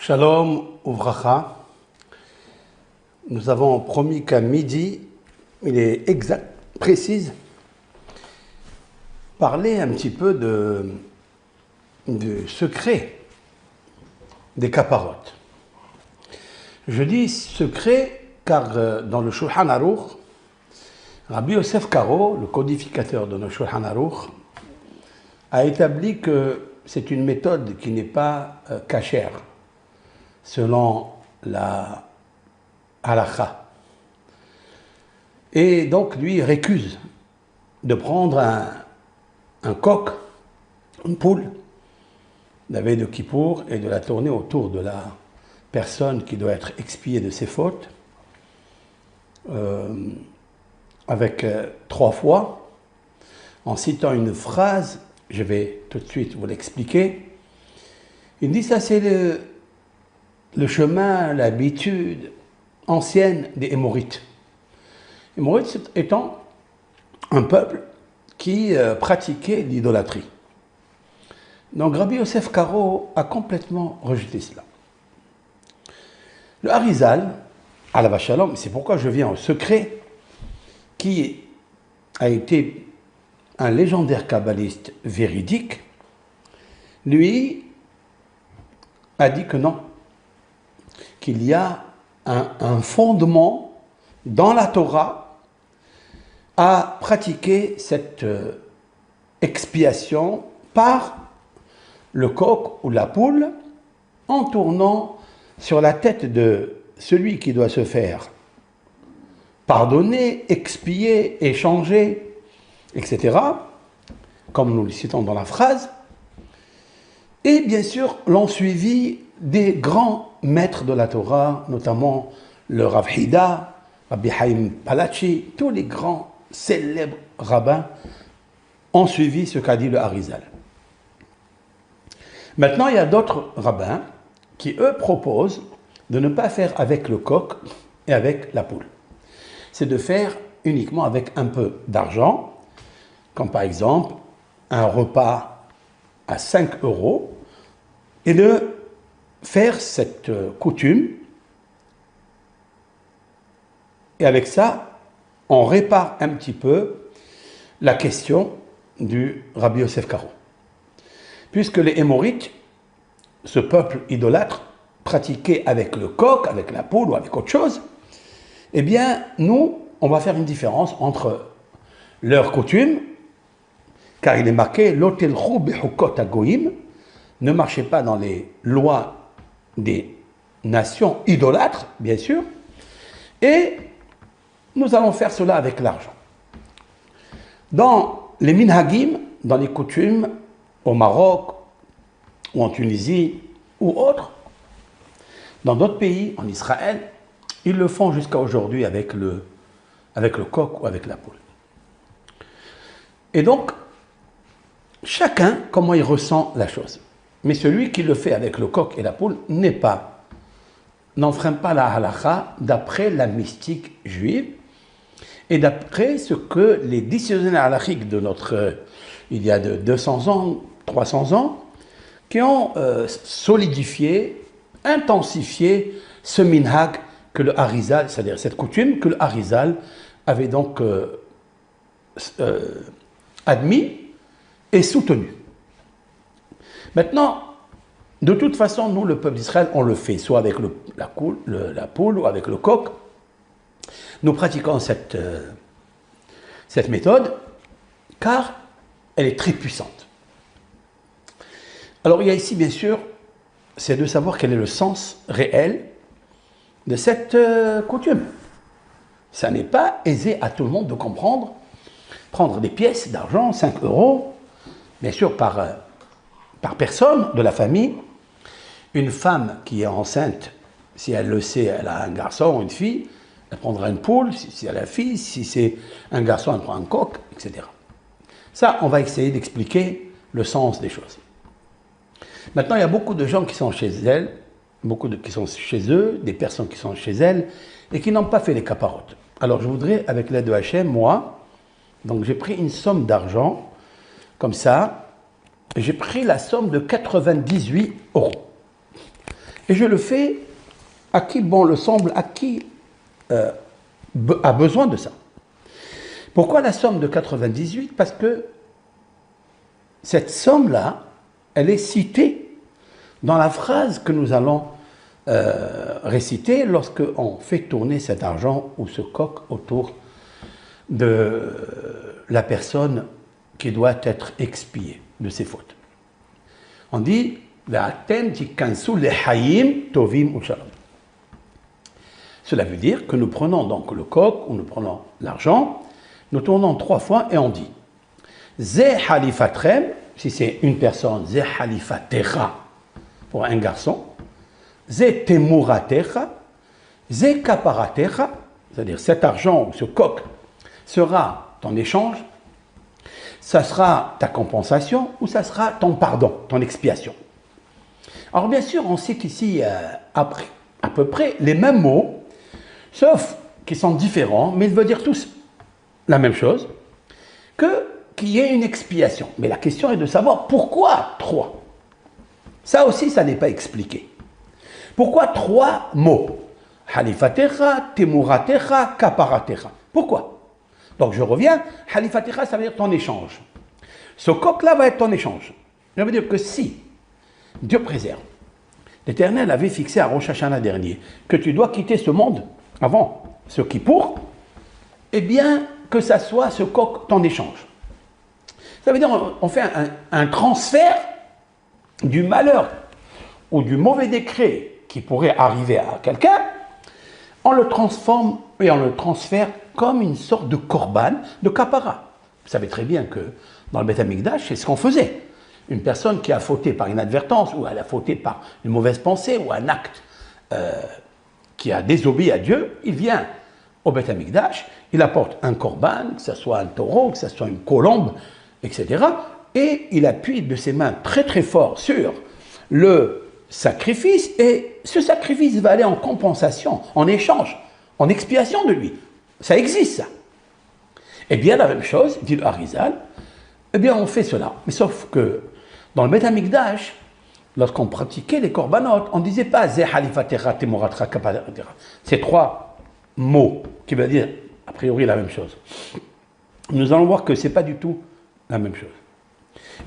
Shalom Uvracha. Nous avons promis qu'à midi, il est exact, précise, parler un petit peu du secret des caparotes. Je dis secret car dans le Shulchan Aruch, Rabbi Yosef Karo, le codificateur de notre Shulchan Aruch, a établi que c'est une méthode qui n'est pas cachère, selon la halakha. Et donc, lui, récuse de prendre un coq, une poule, la veille de Kippour, et de la tourner autour de la personne qui doit être expiée de ses fautes, avec 3 fois, en citant une phrase, je vais tout de suite vous l'expliquer. Il dit ça, c'est le chemin, l'habitude ancienne des Émorites. Les Émorites étant un peuple qui pratiquait l'idolâtrie. Donc Rabbi Yosef Karo a complètement rejeté cela. Le Harizal, Alav Shalom, c'est pourquoi je viens au secret, qui a été un légendaire kabbaliste véridique, lui a dit que non, qu'il y a un fondement dans la Torah à pratiquer cette expiation par le coq ou la poule en tournant sur la tête de celui qui doit se faire pardonner, expier, échanger, etc., comme nous le citons dans la phrase. Et bien sûr, l'ont suivi des grands maîtres de la Torah, notamment le Rav Hida, Rabbi Haïm Palachi, tous les grands célèbres rabbins ont suivi ce qu'a dit le Harizal. Maintenant, il y a d'autres rabbins qui, eux, proposent de ne pas faire avec le coq et avec la poule. C'est de faire uniquement avec un peu d'argent, comme par exemple un repas à 5 €, et de faire cette coutume. Et avec ça, on répare un petit peu la question du Rabbi Yosef Karo. Puisque les Émorites, ce peuple idolâtre, pratiquait avec le coq, avec la poule ou avec autre chose, eh bien, nous, on va faire une différence entre leurs coutumes, car il est marqué « Lotelchou bechukot hagoyim » ne marchez pas dans les lois des nations idolâtres, bien sûr, et nous allons faire cela avec l'argent. Dans les minhagim, dans les coutumes, au Maroc, ou en Tunisie, ou autres, dans d'autres pays, en Israël, ils le font jusqu'à aujourd'hui avec le coq ou avec la poule. Et donc, chacun, comment il ressent la chose. Mais celui qui le fait avec le coq et la poule n'enfreint pas la halakha d'après la mystique juive et d'après ce que les décisionnaires halakhiques de il y a de 200 ans, 300 ans, qui ont solidifié, intensifié ce minhag que le Harizal, c'est-à-dire cette coutume que le Harizal avait donc admis et soutenu. Maintenant, de toute façon, nous, le peuple d'Israël, on le fait, soit avec la poule ou avec le coq. Nous pratiquons cette méthode, car elle est très puissante. Alors, il y a ici, bien sûr, c'est de savoir quel est le sens réel de cette coutume. Ça n'est pas aisé à tout le monde de comprendre. Prendre des pièces d'argent, 5 €, bien sûr par personne de la famille. Une femme qui est enceinte, si elle le sait, elle a un garçon ou une fille, elle prendra une poule, si elle a une fille, si c'est un garçon, elle prend un coq, etc. Ça, on va essayer d'expliquer le sens des choses. Maintenant, il y a beaucoup de gens qui sont chez elles, qui sont chez eux, des personnes qui sont chez elles, et qui n'ont pas fait les caparotes. Alors, je voudrais, avec l'aide de Hachem, moi, donc j'ai pris une somme d'argent, comme ça, j'ai pris la somme de 98 €. Et je le fais à qui bon le semble, à qui a besoin de ça. Pourquoi la somme de 98? Parce que cette somme-là, elle est citée dans la phrase que nous allons réciter lorsqu'on fait tourner cet argent ou ce coq autour de la personne qui doit être expiée de ses fautes. On dit cela veut dire que nous prenons donc le coq ou nous prenons l'argent, nous tournons 3 fois et on dit Ze halifatrem, si c'est une personne, Ze halifatecha pour un garçon, Ze temuratecha, Ze kaparatecha, c'est-à-dire cet argent ou ce coq sera ton échange, ça sera ta compensation ou ça sera ton pardon, ton expiation. Alors bien sûr, on cite ici à peu près les mêmes mots, sauf qu'ils sont différents, mais ils veulent dire tous la même chose, qu'il y ait une expiation. Mais la question est de savoir pourquoi 3. Ça aussi, ça n'est pas expliqué. Pourquoi 3 mots? Halifatecha, temuratecha, kaparatecha. Pourquoi? Donc je reviens, halifatecha, ça veut dire ton échange. Ce coq-là va être ton échange. Ça veut dire que si, Dieu préserve, l'Éternel avait fixé à Rosh Hashanah dernier que tu dois quitter ce monde avant ce Kippour, eh bien, que ça soit ce coq ton échange. Ça veut dire on fait un transfert du malheur ou du mauvais décret qui pourrait arriver à quelqu'un, on le transforme et on le transfère comme une sorte de korban, de kapara. Vous savez très bien que dans le Beth Amikdash, c'est ce qu'on faisait. Une personne qui a fauté par inadvertance, ou elle a fauté par une mauvaise pensée, ou un acte qui a désobéi à Dieu, il vient au Beth Amikdash, il apporte un korban, que ce soit un taureau, que ce soit une colombe, etc. Et il appuie de ses mains très très fort sur le sacrifice, et ce sacrifice va aller en compensation, en échange, en expiation de lui. Ça existe, ça. Eh bien, la même chose, dit le Harizal, eh bien, on fait cela. Mais sauf que dans le Beth Amikdash, lorsqu'on pratiquait les korbanot, on ne disait pas Zeh halifatecha temuratecha kaparatecha. Ces 3 mots qui veulent dire a priori la même chose. Nous allons voir que ce n'est pas du tout la même chose.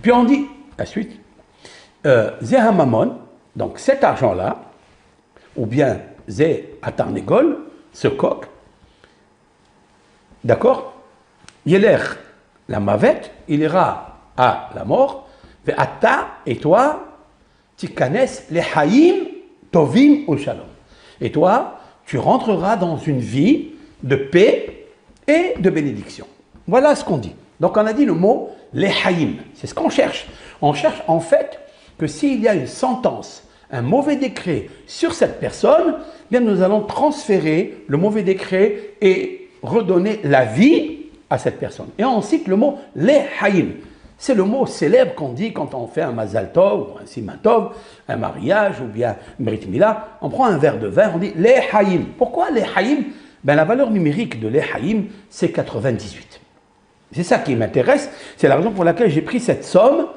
Puis on dit, la suite, Zeh hamamon, donc cet argent-là, ou bien Zeh atarnegol, ce coq, d'accord, Yeler, la mavette, il ira à la mort, Ve'ata, et toi, Tikanes, les haïm, tovim ou shalom. Et toi, tu rentreras dans une vie de paix et de bénédiction. Voilà ce qu'on dit. Donc on a dit le mot les haïm, c'est ce qu'on cherche. On cherche en fait que s'il y a une sentence, un mauvais décret sur cette personne, bien nous allons transférer le mauvais décret et redonner la vie à cette personne. Et on cite le mot les haïm. C'est le mot célèbre qu'on dit quand on fait un mazal tov, ou un siman tov, un mariage ou bien une brit mila. On prend un verre de vin, on dit les haïm. Pourquoi les haïm? Ben, la valeur numérique de les haïm, c'est 98. C'est ça qui m'intéresse. C'est la raison pour laquelle j'ai pris cette somme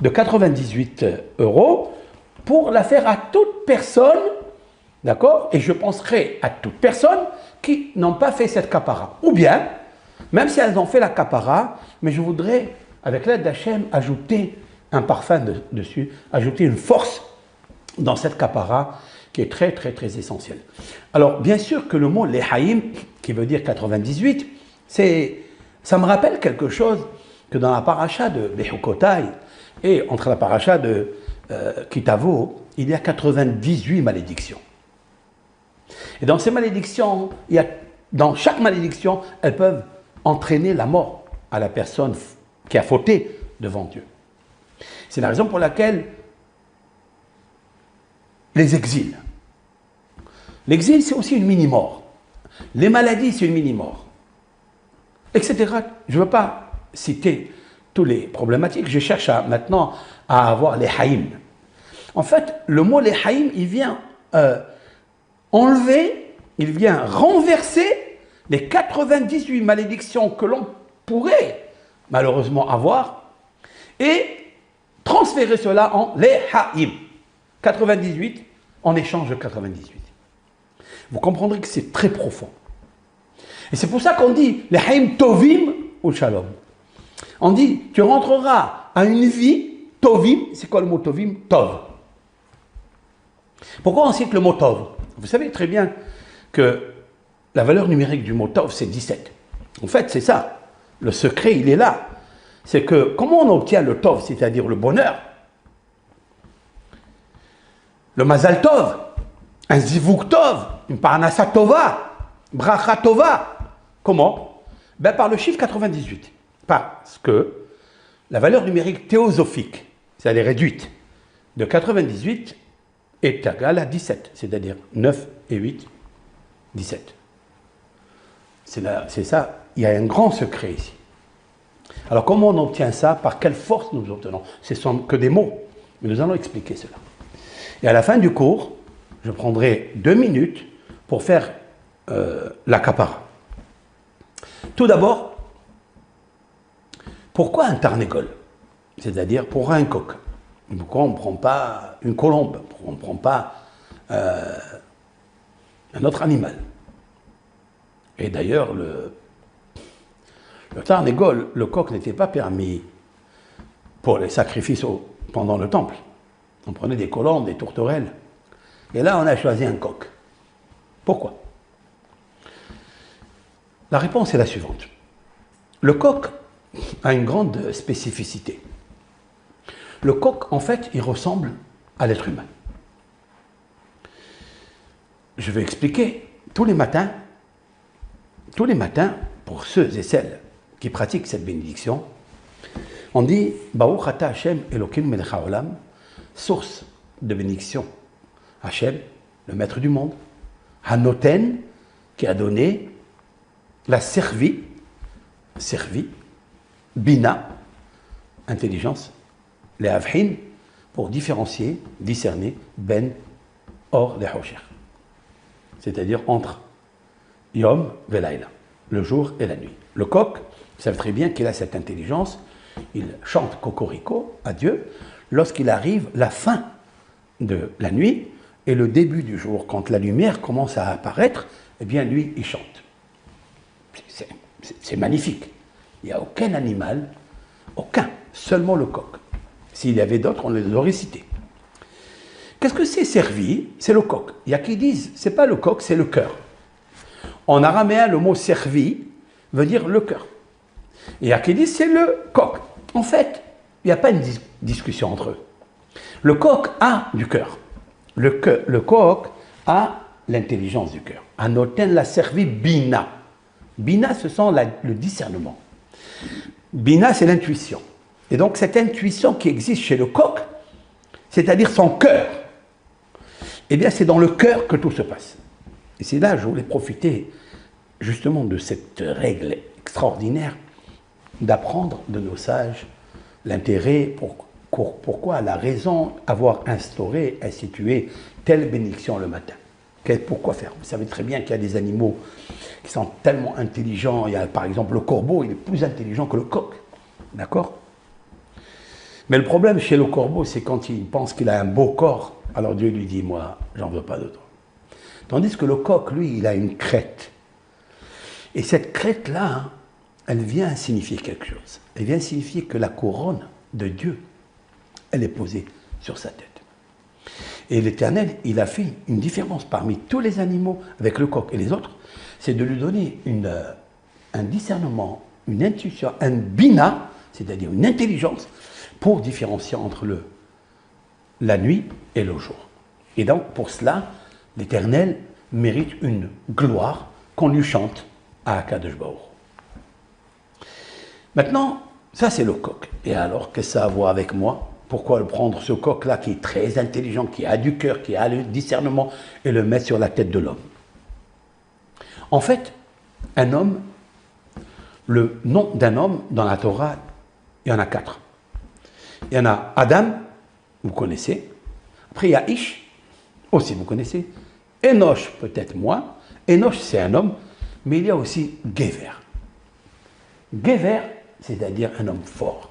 de 98 € pour la faire à toute personne, d'accord? Et je penserai à toute personne qui n'ont pas fait cette kapara. Ou bien, même si elles ont fait la kapara, mais je voudrais, avec l'aide d'Hachem, ajouter un parfum dessus, ajouter une force dans cette kapara qui est très très très essentielle. Alors, bien sûr que le mot lehaïm, qui veut dire 98, ça me rappelle quelque chose que dans la paracha de Bechukotai et entre la paracha de Kitavo, il y a 98 malédictions. Et dans ces malédictions, dans chaque malédiction, elles peuvent entraîner la mort à la personne qui a fauté devant Dieu. C'est la raison pour laquelle les exils. L'exil, c'est aussi une mini-mort. Les maladies, c'est une mini-mort. Etc. Je ne veux pas citer tous les problématiques. Je cherche maintenant à avoir les haïm. En fait, le mot les haïm, il vient enlever, il vient renverser les 98 malédictions que l'on pourrait malheureusement avoir et transférer cela en les haïm. 98 en échange de 98. Vous comprendrez que c'est très profond. Et c'est pour ça qu'on dit les haïm tovim ou shalom. On dit tu rentreras à une vie tovim. C'est quoi le mot tovim? Tov. Pourquoi on cite le mot tov? Vous savez très bien que la valeur numérique du mot tov, c'est 17. En fait, c'est ça. Le secret, il est là. C'est que comment on obtient le tov, c'est-à-dire le bonheur? Le mazal tov, un zivuk tov, une parnassa tova, bracha tova. Comment? Ben par le chiffre 98. Parce que la valeur numérique théosophique, c'est-à-dire réduite, de 98 est égale à 17, c'est-à-dire 9 et 8, 17. C'est ça, il y a un grand secret ici. Alors comment on obtient ça? Par quelle force nous obtenons? Ce ne sont que des mots, mais nous allons expliquer cela. Et à la fin du cours, je prendrai 2 minutes pour faire la kapara. Tout d'abord, pourquoi un tarnégol? C'est-à-dire pourquoi un coq? Pourquoi on ne prend pas une colombe? Pourquoi on ne prend pas un autre animal? Et d'ailleurs, le tarnégol, le coq n'était pas permis pour les sacrifices pendant le temple. On prenait des colombes, des tourterelles. Et là, on a choisi un coq. Pourquoi? La réponse est la suivante. Le coq a une grande spécificité. Le coq, en fait, il ressemble à l'être humain. Je vais expliquer. Tous les matins, pour ceux et celles qui pratiquent cette bénédiction, on dit « Baruch ata Hashem Elokeinu melech haolam » source de bénédiction. Hashem, le maître du monde. Hanoten, qui a donné la servi, Bina, intelligence, les avhin, pour différencier, discerner, ben, or, les hosher. C'est-à-dire entre Yom et Laïla, le jour et la nuit. Le coq, vous savez très bien qu'il a cette intelligence, il chante cocorico à Dieu lorsqu'il arrive la fin de la nuit et le début du jour, quand la lumière commence à apparaître, eh bien lui, il chante. C'est magnifique. Il n'y a aucun animal, seulement le coq. S'il y avait d'autres, on les aurait cités. Qu'est-ce que c'est servi? C'est le coq. Il y a qui disent, c'est pas le coq, c'est le cœur. En araméen, le mot servi veut dire le cœur. Et il y a qui disent, c'est le coq. En fait, il n'y a pas une discussion entre eux. Le coq a du cœur. Le coq a l'intelligence du cœur. Anoten la servi bina. Bina, ce sont le discernement. Bina, c'est l'intuition. Et donc, cette intuition qui existe chez le coq, c'est-à-dire son cœur, eh bien, c'est dans le cœur que tout se passe. Et c'est là, je voulais profiter justement de cette règle extraordinaire d'apprendre de nos sages l'intérêt, pourquoi la raison avoir instauré, institué telle bénédiction le matin. Pourquoi faire? Vous savez très bien qu'il y a des animaux qui sont tellement intelligents. Il y a par exemple le corbeau, il est plus intelligent que le coq. D'accord? Mais le problème chez le corbeau, c'est quand il pense qu'il a un beau corps, alors Dieu lui dit, moi, j'en veux pas de toi. Tandis que le coq, lui, il a une crête. Et cette crête-là, hein, elle vient signifier quelque chose. Elle vient signifier que la couronne de Dieu, elle est posée sur sa tête. Et l'Éternel, il a fait une différence parmi tous les animaux avec le coq et les autres, c'est de lui donner un discernement, une intuition, un bina, c'est-à-dire une intelligence, pour différencier entre la nuit et le jour. Et donc, pour cela, l'Éternel mérite une gloire qu'on lui chante à Akadosh Baruch. Maintenant, ça c'est le coq. Et alors, qu'est-ce que ça a à voir avec moi? Pourquoi prendre ce coq-là qui est très intelligent, qui a du cœur, qui a le discernement, et le mettre sur la tête de l'homme? En fait, un homme, le nom d'un homme dans la Torah, il y en a 4. Il y en a Adam, vous connaissez. Après, il y a Ish, aussi vous connaissez. Enoch, peut-être moins. Enoch, c'est un homme, mais il y a aussi Gever. Gever, c'est-à-dire un homme fort.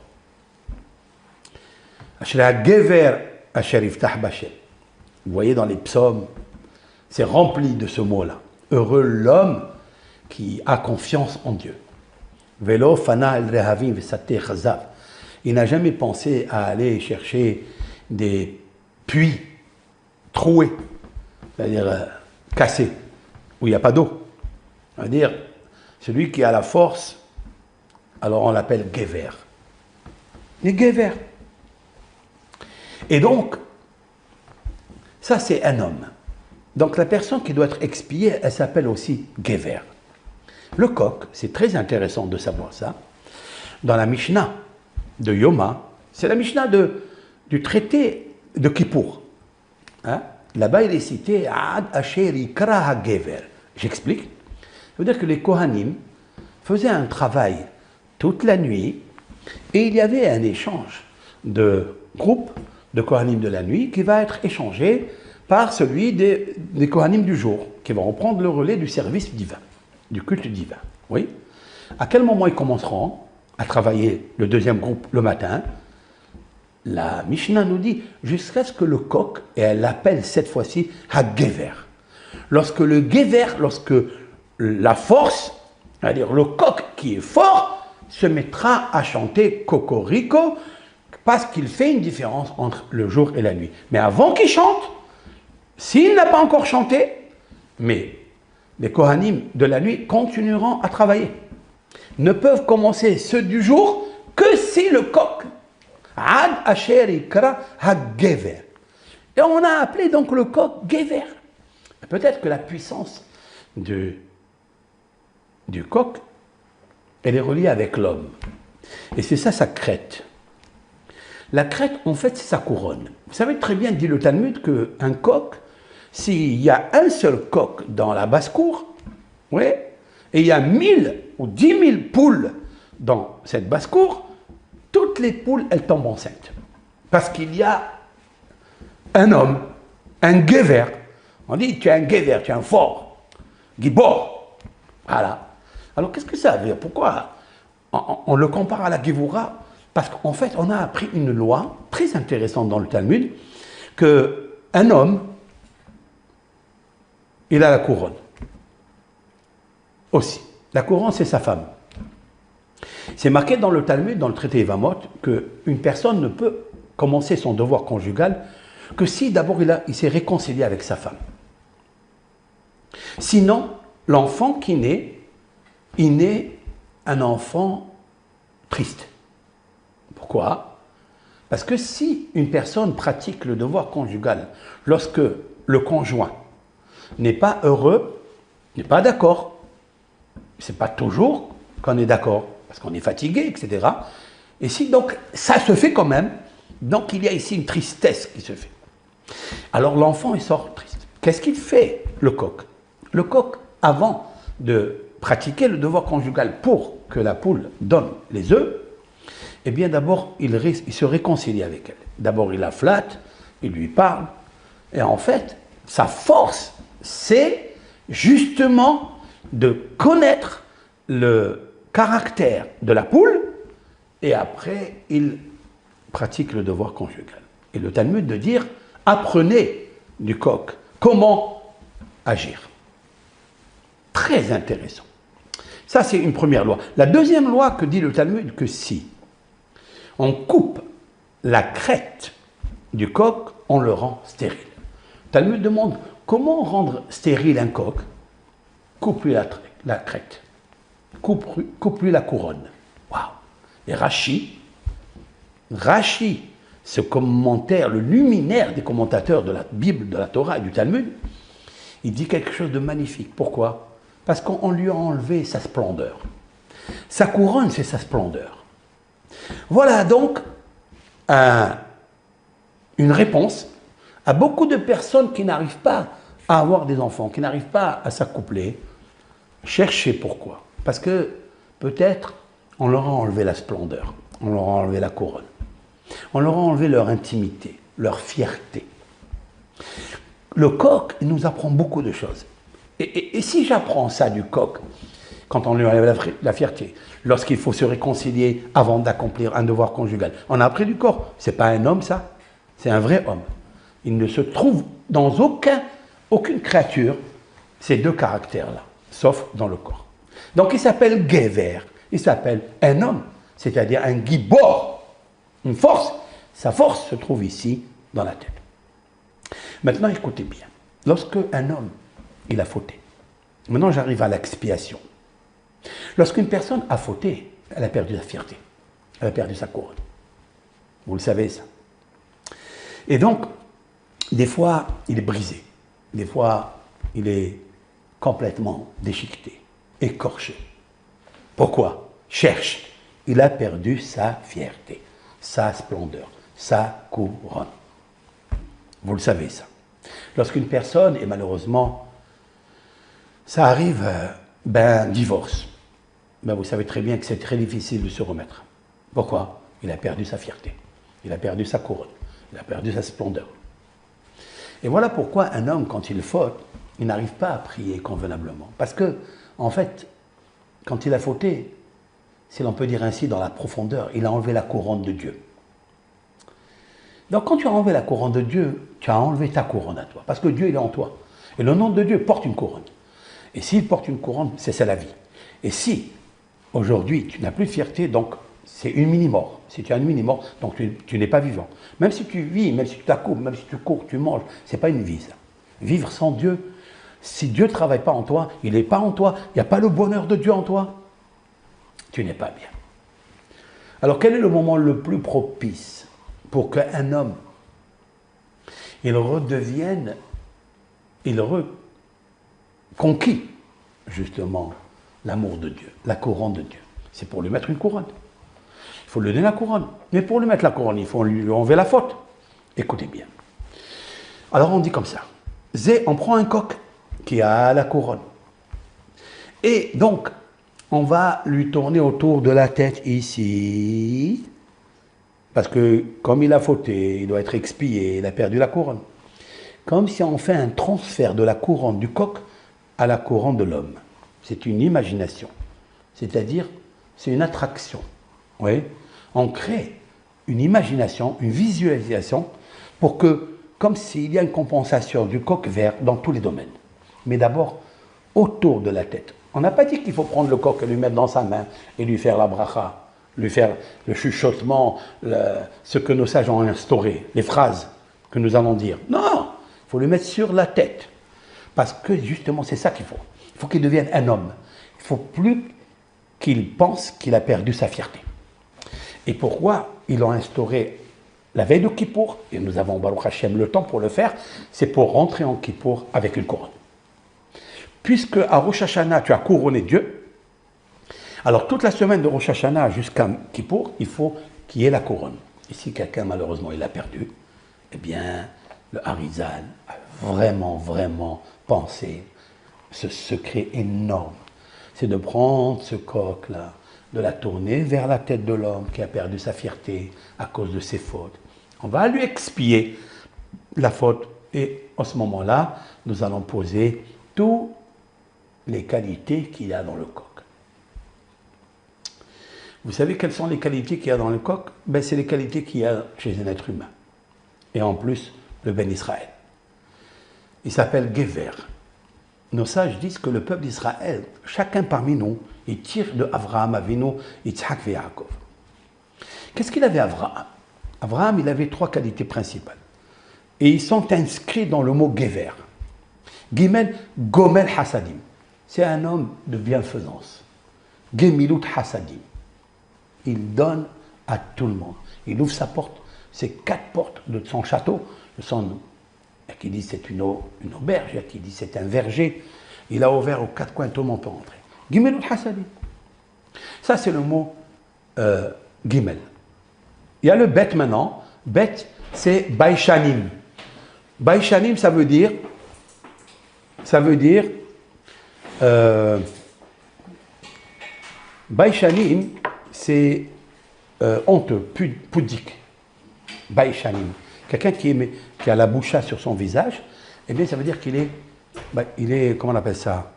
Gever, Vous voyez dans les psaumes, c'est rempli de ce mot-là. Heureux l'homme qui a confiance en Dieu. Velo fana el rehavim vesate chazav. Il n'a jamais pensé à aller chercher des puits troués, c'est-à-dire cassés, où il n'y a pas d'eau. C'est-à-dire, celui qui a la force, alors on l'appelle Gever. Les Gever. Et donc, ça c'est un homme. Donc la personne qui doit être expiée, elle s'appelle aussi Gever. Le coq, c'est très intéressant de savoir ça. Dans la Mishnah de Yoma, c'est la Mishnah du traité de Kippour. Hein? Là-bas, il est cité Ad Asher Ikra HaGever. J'explique. Ça veut dire que les Kohanim faisaient un travail toute la nuit et il y avait un échange de groupes de Kohanim de la nuit qui va être échangé par celui des Kohanim du jour, qui vont reprendre le relais du service divin, du culte divin. Oui. À quel moment ils commenceront à travailler le deuxième groupe le matin? La Mishnah nous dit jusqu'à ce que le coq, et elle l'appelle cette fois-ci ha-gever. Lorsque le gever, lorsque la force, c'est-à-dire le coq qui est fort, se mettra à chanter cocorico, parce qu'il fait une différence entre le jour et la nuit. Mais avant qu'il chante, s'il n'a pas encore chanté, mais les Kohanim de la nuit continueront à travailler. Ne peuvent commencer ceux du jour que si le coq Ad Asher Ikra HaGever. Et on a appelé donc le coq Gever. Peut-être que la puissance du coq, elle est reliée avec l'homme. Et c'est ça sa crête. La crête, en fait, c'est sa couronne. Vous savez très bien, dit le Talmud, qu'un coq, s'il y a un seul coq dans la basse-cour, ouais, et il y a 1000 ou 10 000 poules dans cette basse-cour, toutes les poules, elles tombent enceintes. Parce qu'il y a un homme, un gever. On dit, tu es un gever, tu es un fort, gibor. Voilà. Alors, qu'est-ce que ça veut dire? Pourquoi on le compare à la Gévoura? Parce qu'en fait, on a appris une loi très intéressante dans le Talmud, qu'un homme, il a la couronne. Aussi. La couronne, c'est sa femme. C'est marqué dans le Talmud, dans le traité Evamot, qu'une personne ne peut commencer son devoir conjugal que si d'abord il s'est réconcilié avec sa femme. Sinon, l'enfant qui naît, il naît un enfant triste. Pourquoi? Parce que si une personne pratique le devoir conjugal lorsque le conjoint n'est pas heureux, n'est pas d'accord, c'est pas toujours qu'on est d'accord, parce qu'on est fatigué, etc. Et si donc ça se fait quand même, donc il y a ici une tristesse qui se fait. Alors l'enfant il sort triste. Qu'est-ce qu'il fait, le coq? Le coq, avant de pratiquer le devoir conjugal pour que la poule donne les œufs, eh bien d'abord il se réconcilie avec elle. D'abord il la flatte, il lui parle, et en fait sa force c'est justement de connaître le caractère de la poule, et après il pratique le devoir conjugal. Et le Talmud de dire, apprenez du coq comment agir. Très intéressant. Ça c'est une première loi. La deuxième loi que dit le Talmud, que si on coupe la crête du coq, on le rend stérile. Le Talmud demande, comment rendre stérile un coq? Coupe-lui la crête. Coupe-lui la couronne. Waouh! Et Rashi, ce commentaire, le luminaire des commentateurs de la Bible, de la Torah et du Talmud, il dit quelque chose de magnifique. Pourquoi? Parce qu'on lui a enlevé sa splendeur. Sa couronne, c'est sa splendeur. Voilà donc une réponse à beaucoup de personnes qui n'arrivent pas à avoir des enfants, qui n'arrivent pas à s'accoupler. Cherchez pourquoi. Parce que peut-être on leur a enlevé la splendeur, on leur a enlevé la couronne, on leur a enlevé leur intimité, leur fierté. Le coq nous apprend beaucoup de choses. Et si j'apprends ça du coq, quand on lui enlève la fierté, lorsqu'il faut se réconcilier avant d'accomplir un devoir conjugal, on a appris du corps. C'est pas un homme ça, c'est un vrai homme. Il ne se trouve dans aucune créature ces deux caractères-là, sauf dans le corps. Donc il s'appelle Gever, il s'appelle un homme, c'est-à-dire un gibor, une force. Sa force se trouve ici, dans la tête. Maintenant, écoutez bien. Lorsque un homme, il a fauté, maintenant j'arrive à l'expiation. Lorsqu'une personne a fauté, elle a perdu sa fierté, elle a perdu sa couronne. Vous le savez ça. Et donc, des fois, il est brisé, des fois, il est complètement déchiqueté, écorché. Pourquoi? Cherche. Il a perdu sa fierté, sa splendeur, sa couronne. Vous le savez ça. Lorsqu'une personne, et malheureusement, ça arrive, divorce. Vous savez très bien que c'est très difficile de se remettre. Pourquoi? Il a perdu sa fierté, il a perdu sa couronne, il a perdu sa splendeur. Et voilà pourquoi un homme, quand il faute, il n'arrive pas à prier convenablement. Parce que, en fait, quand il a fauté, si l'on peut dire ainsi, dans la profondeur, il a enlevé la couronne de Dieu. Donc quand tu as enlevé la couronne de Dieu, tu as enlevé ta couronne à toi. Parce que Dieu, il est en toi. Et le nom de Dieu porte une couronne. Et s'il porte une couronne, c'est la vie. Et si, aujourd'hui, tu n'as plus de fierté, donc c'est une mini-mort. Si tu as une mini-mort, donc tu n'es pas vivant. Même si tu vis, même si tu t'accoupes, même si tu cours, tu manges, ce n'est pas une vie, ça. Vivre sans Dieu, si Dieu ne travaille pas en toi, il n'est pas en toi, il n'y a pas le bonheur de Dieu en toi, tu n'es pas bien. Alors quel est le moment le plus propice pour qu'un homme, il redevienne, il reconquit justement l'amour de Dieu, la couronne de Dieu? C'est pour lui mettre une couronne. Il faut lui donner la couronne. Mais pour lui mettre la couronne, il faut lui enlever la faute. Écoutez bien. Alors on dit comme ça. On prend un coq qui a la couronne. Et donc, on va lui tourner autour de la tête ici. Parce que comme il a fauté, il doit être expié, il a perdu la couronne. Comme si on fait un transfert de la couronne du coq à la couronne de l'homme. C'est une imagination. C'est-à-dire, c'est une attraction. Oui. On crée une imagination, une visualisation pour que, comme s'il y a une compensation du coq vert dans tous les domaines. Mais d'abord, autour de la tête. On n'a pas dit qu'il faut prendre le coq et lui mettre dans sa main et lui faire la bracha, lui faire le chuchotement, ce que nos sages ont instauré, les phrases que nous allons dire. Non, il faut le mettre sur la tête. Parce que justement, c'est ça qu'il faut. Il faut qu'il devienne un homme. Il ne faut plus qu'il pense qu'il a perdu sa fierté. Et pourquoi ils l'ont instauré la veille de Kippour, et nous avons Baruch Hashem le temps pour le faire, c'est pour rentrer en Kippour avec une couronne. Puisque à Rosh Hashanah, tu as couronné Dieu, alors toute la semaine de Rosh Hashanah jusqu'à Kippour, il faut qu'il y ait la couronne. Et si quelqu'un, malheureusement, il l'a perdu, eh bien, le Harizal a vraiment pensé ce secret énorme. C'est de prendre ce coq-là, de la tourner vers la tête de l'homme qui a perdu sa fierté à cause de ses fautes. On va lui expier la faute et en ce moment-là, nous allons poser toutes les qualités qu'il y a dans le coq. Vous savez quelles sont les qualités qu'il y a dans le coq? C'est les qualités qu'il y a chez un être humain. Et en plus, le Ben Israël. Il s'appelle Gever. Nos sages disent que le peuple d'Israël, chacun parmi nous, il tire de Avraham Avinu, Yitzhak et Yaakov. Qu'est-ce qu'il avait Avraham? Avraham, il avait trois qualités principales. Et ils sont inscrits dans le mot Gever. Gimel, Gomel Hasadim. C'est un homme de bienfaisance. Gemilut Hasadim. Il donne à tout le monde. Il ouvre sa porte, ses quatre portes de son château. Il y a qui dit c'est une auberge, il y a qui dit c'est un verger. Il a ouvert aux quatre coins, tout le monde peut rentrer. Gimel Hasadim. Ça, c'est le mot Gimel. Il y a le Bet maintenant. Bet, c'est Baishanim. Baishanim, ça veut dire Baishanim, c'est honteux, pudique. Baishanim. Quelqu'un qui a la boucha sur son visage, eh bien, ça veut dire qu'il est, comment on appelle ça,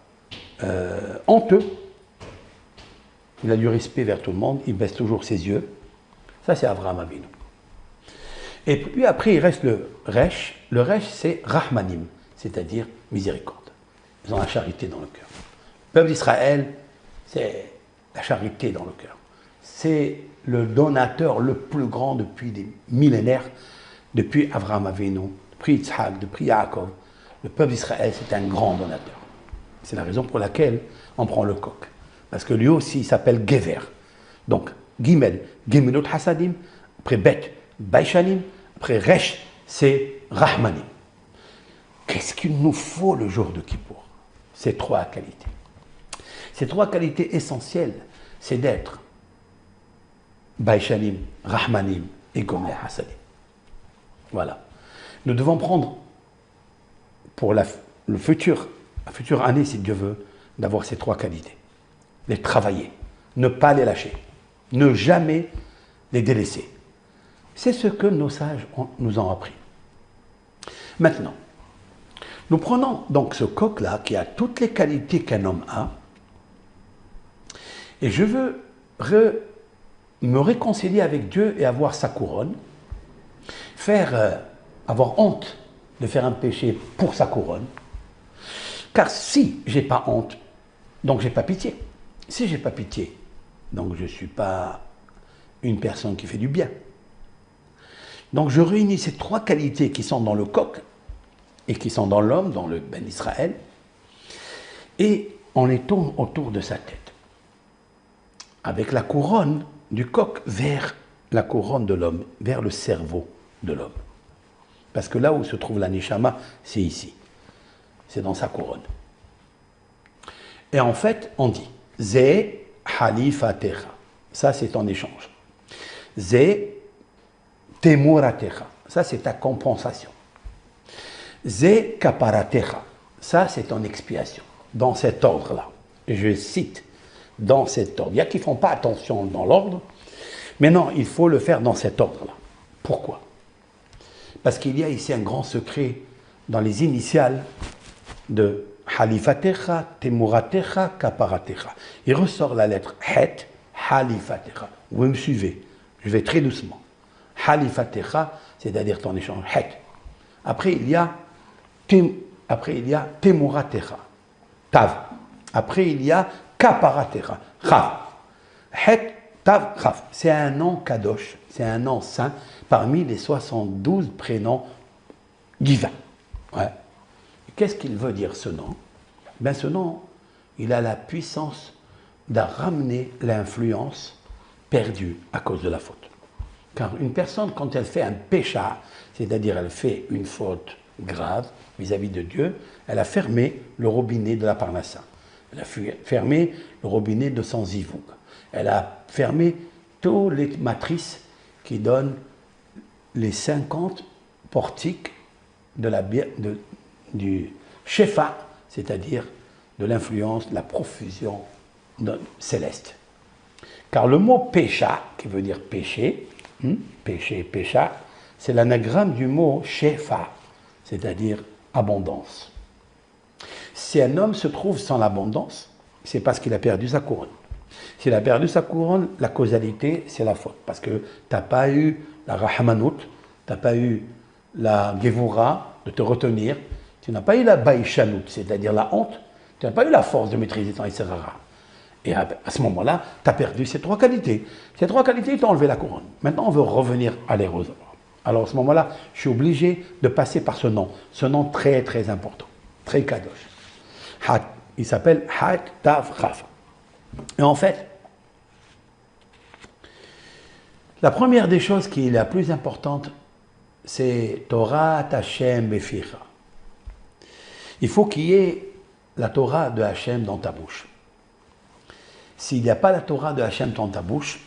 honteux. Il a du respect vers tout le monde, il baisse toujours ses yeux. Ça, c'est Avraham Avinu. Et puis après, il reste le Resh. Le Resh, c'est Rahmanim, c'est-à-dire miséricorde. Ils ont la charité dans le cœur. Le peuple d'Israël, c'est la charité dans le cœur. C'est le donateur le plus grand depuis des millénaires, depuis Avraham Avinu, depuis Yitzhak, depuis Yaakov. Le peuple d'Israël, c'est un grand donateur. C'est la raison pour laquelle on prend le coq. Parce que lui aussi, il s'appelle Gever. Donc, Gimel, Gimelot Hasadim, après Bet, Baishanim, après Resh, c'est Rahmanim. Qu'est-ce qu'il nous faut le jour de Kippour? Ces trois qualités. Ces trois qualités essentielles, c'est d'être Baishanim, Rahmanim et Gomel Hasadim. Voilà. Nous devons prendre pour la future année, si Dieu veut, d'avoir ces trois qualités. Les travailler, ne pas les lâcher, ne jamais les délaisser. C'est ce que nos sages nous ont appris. Maintenant, nous prenons donc ce coq-là qui a toutes les qualités qu'un homme a, et je veux me réconcilier avec Dieu et avoir sa couronne, avoir honte de faire un péché pour sa couronne, car si j'ai pas honte, donc j'ai pas pitié. Si j'ai pas pitié, donc je ne suis pas une personne qui fait du bien. Donc je réunis ces trois qualités qui sont dans le coq et qui sont dans l'homme, dans le Ben Israël, et on les tourne autour de sa tête, avec la couronne du coq vers la couronne de l'homme, vers le cerveau de l'homme. Parce que là où se trouve la Neshama, c'est ici. C'est dans sa couronne. Et en fait, on dit Ze halifatecha. Ça, c'est ton échange. Ze temuratecha. Ça, c'est ta compensation. Ze kaparatecha. Ça, c'est ton expiation. Dans cet ordre-là. Je cite dans cet ordre. Il y a qui ne font pas attention dans l'ordre, mais non, il faut le faire dans cet ordre-là. Pourquoi? Parce qu'il y a ici un grand secret dans les initiales de Halifatecha, Temuratecha, Kaparatecha. Il ressort la lettre Het, Halifatecha. Vous me suivez? Je vais très doucement. Halifatecha, c'est-à-dire ton échange. Het. Après, il y a Temuratecha. Tav. Après, il y a Kaparatecha. Chav. Het, Tav, Chav. C'est un nom kadosh, c'est un nom saint parmi les 72 prénoms divins. Ouais. Qu'est-ce qu'il veut dire ce nom? Ben, ce nom, il a la puissance de ramener l'influence perdue à cause de la faute. Car une personne, quand elle fait un pécha, c'est-à-dire elle fait une faute grave vis-à-vis de Dieu, elle a fermé le robinet de la parnassa. Elle a fermé le robinet de son zivouk. Elle a fermé toutes les matrices qui donnent les 50 portiques du shefa, c'est-à-dire de l'influence, de la profusion céleste. Car le mot pécha, qui veut dire péché, péché, pécha, c'est l'anagramme du mot shefa, c'est-à-dire abondance. Si un homme se trouve sans l'abondance, c'est parce qu'il a perdu sa couronne. S'il a perdu sa couronne, la causalité, c'est la faute. Parce que tu n'as pas eu la rahmanout, tu n'as pas eu la gevura de te retenir, tu n'as pas eu la baïchanout, c'est-à-dire la honte, tu n'as pas eu la force de maîtriser ton Isserara. Et à ce moment-là, tu as perdu ces trois qualités. Ces trois qualités, tu as enlevé la couronne. Maintenant, on veut revenir à l'héros. Alors à ce moment-là, je suis obligé de passer par ce nom très très important, très kadosh. Il s'appelle Hat Tav Chaf. Et en fait, la première des choses qui est la plus importante, c'est Torah Hashem Beficha. Il faut qu'il y ait la Torah de Hashem dans ta bouche. S'il n'y a pas la Torah de Hashem dans ta bouche,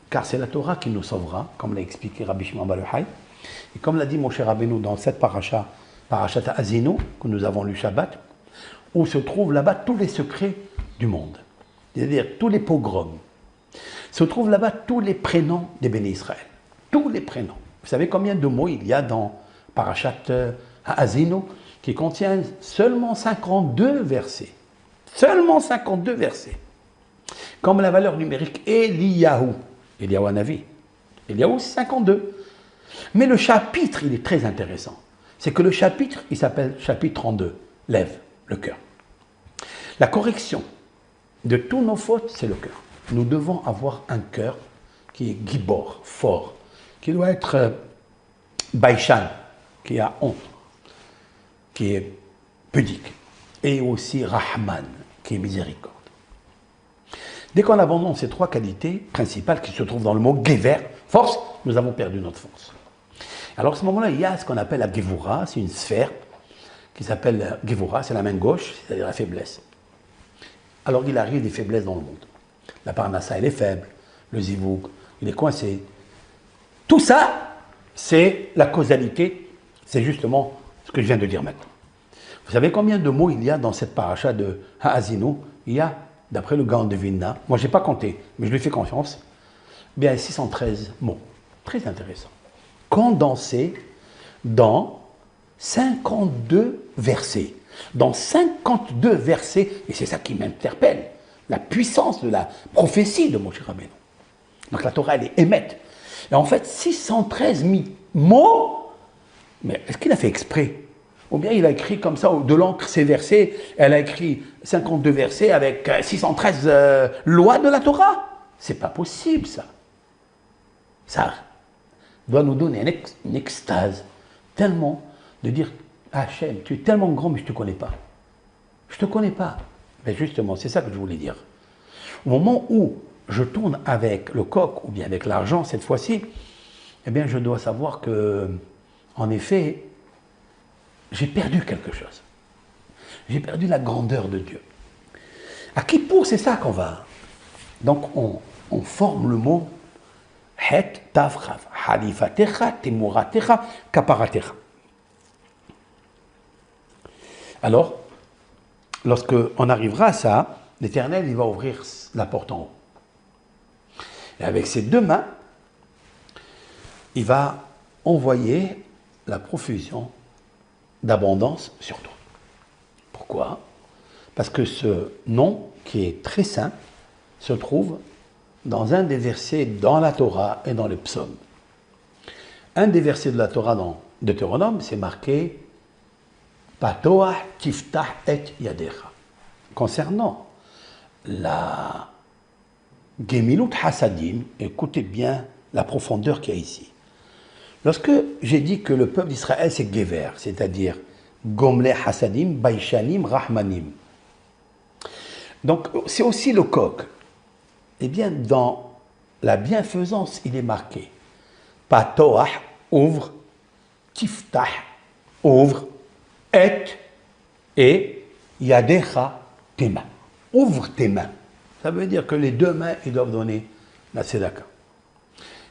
car c'est la Torah qui nous sauvera, comme l'a expliqué Rabbi Shimon Bar Yochai, et comme l'a dit Moshe Rabbeinu dans cette parashat Azinu, que nous avons lu Shabbat, où se trouvent là-bas tous les secrets du monde, c'est-à-dire tous les pogroms. Se trouvent là-bas tous les prénoms des bénis Israël, tous les prénoms. Vous savez combien de mots il y a dans parashat Azinu qui contient seulement 52 versets. Seulement 52 versets. Comme la valeur numérique Eliyahu. Eliyahu Hanavi. Eliyahu, c'est 52. Mais le chapitre, il est très intéressant. C'est que le chapitre, il s'appelle chapitre 32, lève, le cœur. La correction de tous nos fautes, c'est le cœur. Nous devons avoir un cœur qui est gibor, fort, qui doit être baïchan, qui a honte, qui est pudique, et aussi rahman, qui est miséricorde. Dès qu'on abandonne ces trois qualités principales qui se trouvent dans le mot gever, force, nous avons perdu notre force. Alors à ce moment-là, il y a ce qu'on appelle la gevura, c'est une sphère qui s'appelle gevura, c'est la main gauche, c'est-à-dire la faiblesse. Alors il arrive des faiblesses dans le monde. La parnassa, elle est faible, le zivouk, il est coincé. Tout ça, c'est la causalité, c'est justement ce que je viens de dire maintenant. Vous savez combien de mots il y a dans cette paracha de Ha'azinu? Il y a, d'après le Gaon de Vilna, moi je n'ai pas compté, mais je lui fais confiance, bien 613 mots. Très intéressant. Condensés dans 52 versets. Dans 52 versets, et c'est ça qui m'interpelle, la puissance de la prophétie de Moshe Rabbeinu. Donc la Torah, elle est émette. Et en fait, 613 mots, mais est-ce qu'il a fait exprès? Ou bien il a écrit comme ça, de l'encre, ces versets, elle a écrit 52 versets avec 613 lois de la Torah? C'est pas possible, ça. Ça doit nous donner une extase, tellement de dire, Hachem, tu es tellement grand, mais je ne te connais pas. Je ne te connais pas. Mais justement, c'est ça que je voulais dire. Au moment où je tourne avec le coq, ou bien avec l'argent cette fois-ci, eh bien, je dois savoir que, en effet, j'ai perdu quelque chose. J'ai perdu la grandeur de Dieu. À Kippour, c'est ça qu'on va. Donc, on forme le mot Het Tavchav, Halifatecha, Temuratecha, Kaparatecha. Alors, lorsque on arrivera à ça, l'Éternel, il va ouvrir la porte en haut. Et avec ses deux mains, il va envoyer la profusion d'abondance sur toi. Pourquoi? Parce que ce nom, qui est très saint, se trouve dans un des versets dans la Torah et dans les psaumes. Un des versets de la Torah dans Deutéronome, c'est marqué Patoah tiftah et yadecha. Concernant la Gemilut Hasadim, écoutez bien la profondeur qu'il y a ici. Lorsque j'ai dit que le peuple d'Israël c'est Gever, c'est-à-dire Gomle Hasadim, Baishanim, Rahmanim. Donc c'est aussi le coq. Eh bien, dans la bienfaisance, il est marqué Patoah, ouvre, Tiftah, ouvre, et Yadecha, tes mains. Ouvre tes mains. Ça veut dire que les deux mains, ils doivent donner la tzedaka.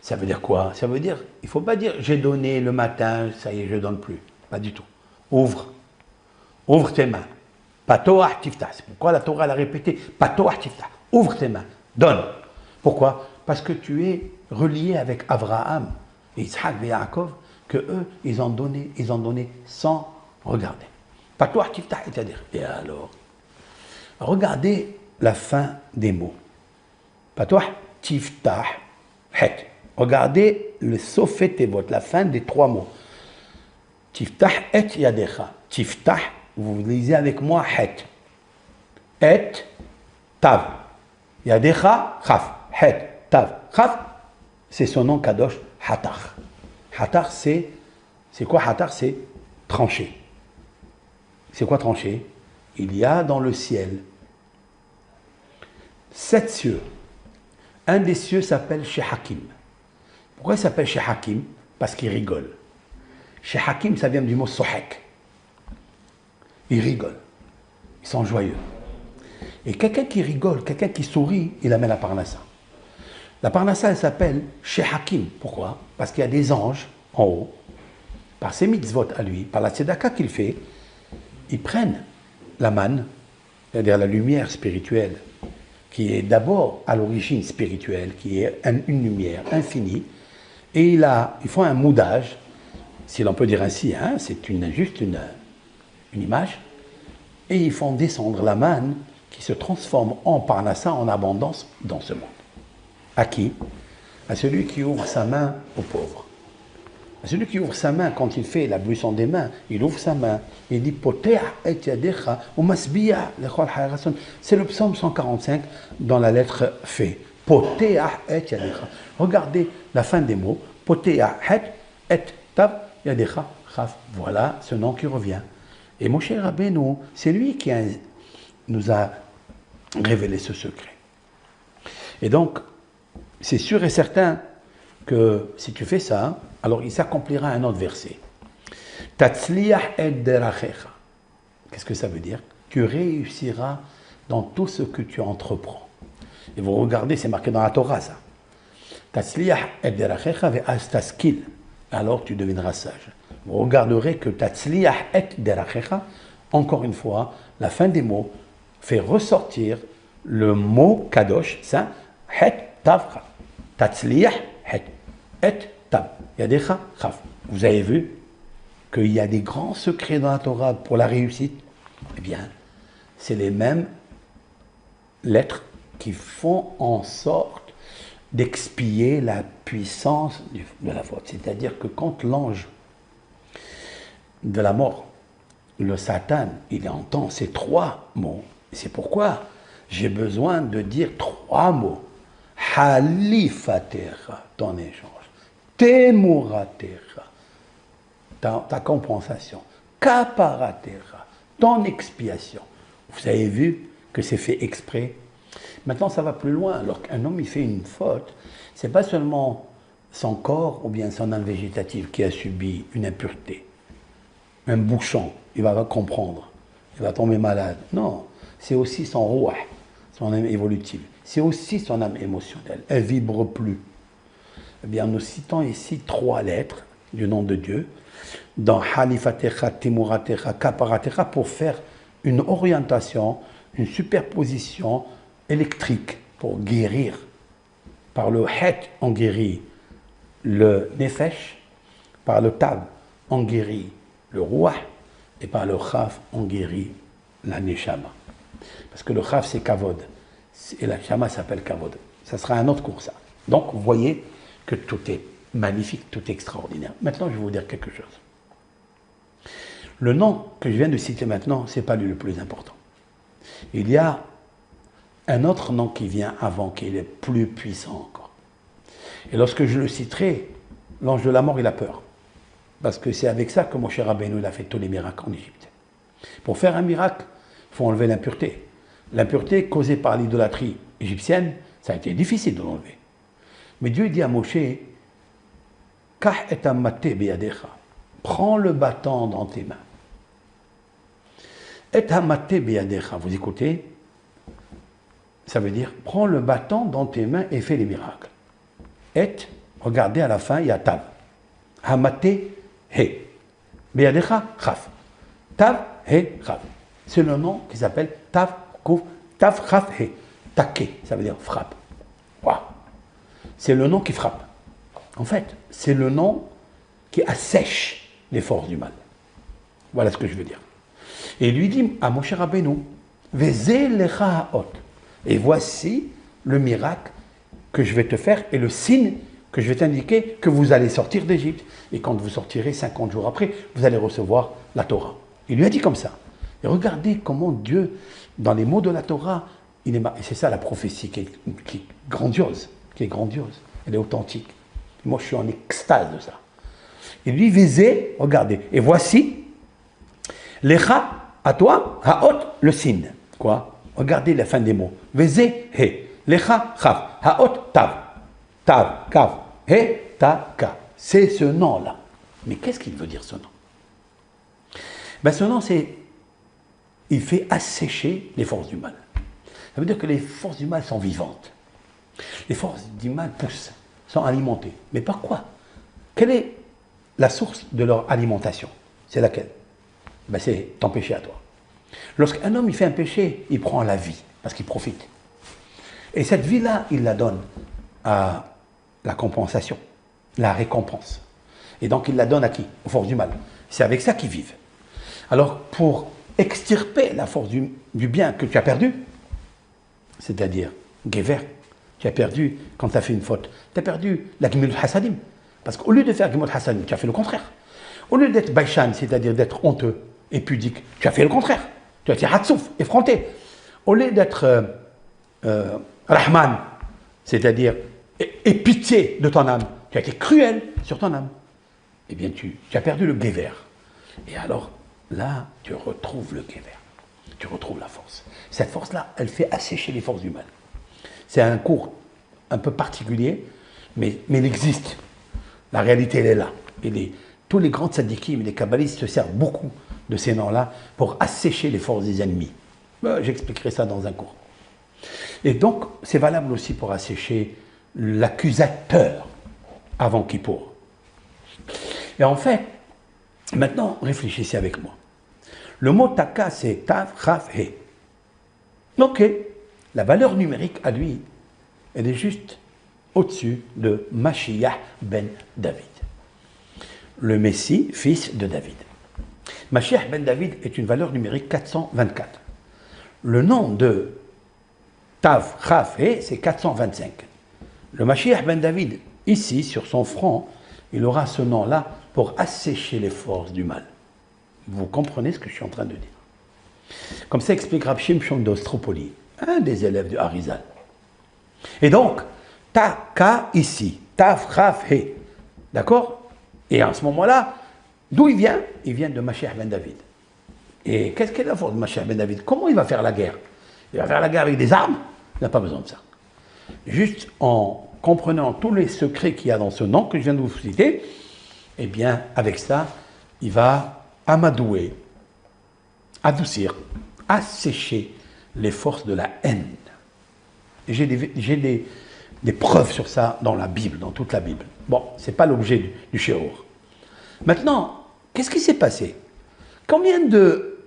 Ça veut dire quoi? Ça veut dire, il ne faut pas dire j'ai donné le matin, ça y est, je ne donne plus. Pas du tout. Ouvre. Ouvre tes mains. Patoah tiftah. C'est pourquoi la Torah l'a répété. Patoah tiftah. Ouvre tes mains. Donne. Pourquoi? Parce que tu es relié avec Abraham, Isaac et Yaakov, que eux, ils ont donné sans regarder. Patoah tiftah, c'est-à-dire. Et alors, regardez la fin des mots. Patoah tiftah, het. Regardez le sofet tevot, la fin des trois mots. Tiftah et yadecha. Tiftah, vous lisez avec moi het. Et tav. Yadecha chaf. Het tav chaf. C'est son nom kadosh hatar. Hatar, c'est quoi hatar? C'est trancher. C'est quoi trancher? Il y a dans le ciel 7 cieux. Un des cieux s'appelle Shehakim. Pourquoi il s'appelle Shehakim? Parce qu'il rigole. Shehakim, ça vient du mot sohek. Ils rigolent. Ils sont joyeux. Et quelqu'un qui rigole, quelqu'un qui sourit, il amène la parnassa. La parnassa, elle s'appelle Shehakim. Pourquoi? Parce qu'il y a des anges en haut. Par ses mitzvot à lui, par la tzedaka qu'il fait, ils prennent la manne, c'est-à-dire la lumière spirituelle, qui est d'abord à l'origine spirituelle, qui est une lumière infinie, et ils font un moudage, si l'on peut dire ainsi, hein, c'est juste une image, et ils font descendre la manne qui se transforme en parnassa, en abondance dans ce monde. À qui? À celui qui ouvre sa main aux pauvres. Celui qui ouvre sa main quand il fait l'ablution des mains, il ouvre sa main, il dit Potea et yadecha ou masbiya. C'est le psaume 145 dans la lettre F. Potea et yadecha. Regardez la fin des mots. Potea et tav yadecha chaf. Voilà ce nom qui revient. Et Moshe Rabbeinu, c'est lui qui nous a révélé ce secret. Et donc, c'est sûr et certain que si tu fais ça, alors il s'accomplira un autre verset. Tatzliach et derachecha. Qu'est-ce que ça veut dire? Tu réussiras dans tout ce que tu entreprends. Et vous regardez, c'est marqué dans la Torah ça. Tatzliach et derachecha ve'as taskil. Alors tu deviendras sage. Vous regarderez que tatzliach et derachecha, encore une fois, la fin des mots fait ressortir le mot kadosh, ça, het tavcha. Tatzliach et tab. Yadecha chaf. Vous avez vu qu'il y a des grands secrets dans la Torah pour la réussite? Eh bien, c'est les mêmes lettres qui font en sorte d'expier la puissance de la faute. C'est-à-dire que quand l'ange de la mort, le Satan, il entend ces trois mots. C'est pourquoi j'ai besoin de dire trois mots. Halifatecha, ton échange. Temuratecha, ta compensation. Kaparatecha, ton expiation. Vous avez vu que c'est fait exprès. Maintenant, ça va plus loin. Alors qu'un homme il fait une faute, c'est pas seulement son corps ou bien son âme végétative qui a subi une impureté, un bouchon, il va comprendre, il va tomber malade. Non, c'est aussi son rouah, son âme évolutive. C'est aussi son âme émotionnelle. Elle ne vibre plus. Eh bien, nous citons ici trois lettres du nom de Dieu dans Halifatecha, Timuratecha, Kaparatecha pour faire une orientation, une superposition électrique pour guérir. Par le Het, on guérit le Nefesh, par le Tab, on guérit le Ruah, et par le Chaf, on guérit la Neshama. Parce que le Chaf, c'est Kavod. Et la Shama s'appelle Kavod. Ça sera un autre cours, ça. Donc, vous voyez que tout est magnifique, tout est extraordinaire. Maintenant, je vais vous dire quelque chose. Le nom que je viens de citer maintenant, ce n'est pas lui le plus important. Il y a un autre nom qui vient avant, qui est plus puissant encore. Et lorsque je le citerai, l'ange de la mort, il a peur. Parce que c'est avec ça que Moshe Rabbeinu a fait tous les miracles en Égypte. Pour faire un miracle, il faut enlever l'impureté. L'impureté causée par l'idolâtrie égyptienne, ça a été difficile de l'enlever. Mais Dieu dit à Moshe, Kah et amate beyadecha. Prends le bâton dans tes mains. Et amate beyadecha, vous écoutez? Ça veut dire, prends le bâton dans tes mains et fais les miracles. Et, regardez à la fin, il y a tav. Hamate he. Beyadecha chaf. Tav he chaf. C'est le nom qui s'appelle tav kouf. Tav chaf he. Take, ça veut dire frappe. Wow. C'est le nom qui frappe. En fait, c'est le nom qui assèche les forces du mal. Voilà ce que je veux dire. Et il lui dit à Moshe Rabbeinu, Veze lecha ha'ot. Et voici le miracle que je vais te faire et le signe que je vais t'indiquer que vous allez sortir d'Égypte. Et quand vous sortirez 50 jours après, vous allez recevoir la Torah. Il lui a dit comme ça. Et regardez comment Dieu, dans les mots de la Torah, et c'est ça la prophétie qui est grandiose, elle est authentique. Moi, je suis en extase de ça. Il lui visait, regardez, et voici, lecha, à toi, haot, le signe. Quoi? Regardez la fin des mots. Visé, he, lecha, chaf, haot, tav, tav, kav, he, ta, ka. C'est ce nom-là. Mais qu'est-ce qu'il veut dire ce nom? Ben, ce nom, c'est, il fait assécher les forces du mal. Ça veut dire que les forces du mal sont vivantes. Les forces du mal poussent, sont alimentées. Mais par quoi? Quelle est la source de leur alimentation? C'est laquelle? Ben, c'est ton péché à toi. Lorsqu'un homme il fait un péché, il prend la vie, parce qu'il profite. Et cette vie-là, il la donne à la compensation, la récompense. Et donc il la donne à qui? Aux forces du mal. C'est avec ça qu'ils vivent. Alors pour extirper la force du bien que tu as perdu, c'est-à-dire Gever, tu as perdu quand tu as fait une faute, tu as perdu la Gemilut Hasadim. Parce qu'au lieu de faire Gimot Hassan, tu as fait le contraire. Au lieu d'être Baïchan, c'est-à-dire d'être honteux et pudique, tu as fait le contraire. Tu as été Hatsouf, effronté. Au lieu d'être Rahman, c'est-à-dire et pitié de ton âme, tu as été cruel sur ton âme. Eh bien, tu as perdu le guéver. Et alors, là, tu retrouves le guéver. Tu retrouves la force. Cette force-là, elle fait assécher les forces du mal. C'est un cours un peu particulier, mais il existe. La réalité, elle est là. Tous les grands tzadikim et les kabbalistes se servent beaucoup de ces noms-là pour assécher les forces des ennemis. J'expliquerai ça dans un cours. Et donc, c'est valable aussi pour assécher l'accusateur avant Kippour. Et en fait, maintenant, réfléchissez avec moi. Le mot taka, c'est tav, chaf, he. Ok, la valeur numérique à lui, elle est juste au-dessus de Mashiach ben David, le Messie, fils de David. Mashiach ben David est une valeur numérique 424. Le nom de Tav, Chaf, He, c'est 425. Le Mashiach ben David, ici, sur son front, il aura ce nom-là pour assécher les forces du mal. Vous comprenez ce que je suis en train de dire. Comme ça explique Rav Shimshon d'Ostropoli, un des élèves de Harizal. Et donc, Taka ici, Tav, Chaf, He. D'accord? Et en ce moment-là, d'où il vient? Il vient de Mashiach ben David. Et qu'est-ce qu'est la force de Mashiach ben David? Comment il va faire la guerre? Il va faire la guerre avec des armes? Il n'a pas besoin de ça. Juste en comprenant tous les secrets qu'il y a dans ce nom que je viens de vous citer, eh bien, avec ça, il va amadouer, adoucir, assécher les forces de la haine. J'ai des preuves sur ça dans la Bible, dans toute la Bible. Bon, ce n'est pas l'objet du shiur. Maintenant, qu'est-ce qui s'est passé? Combien de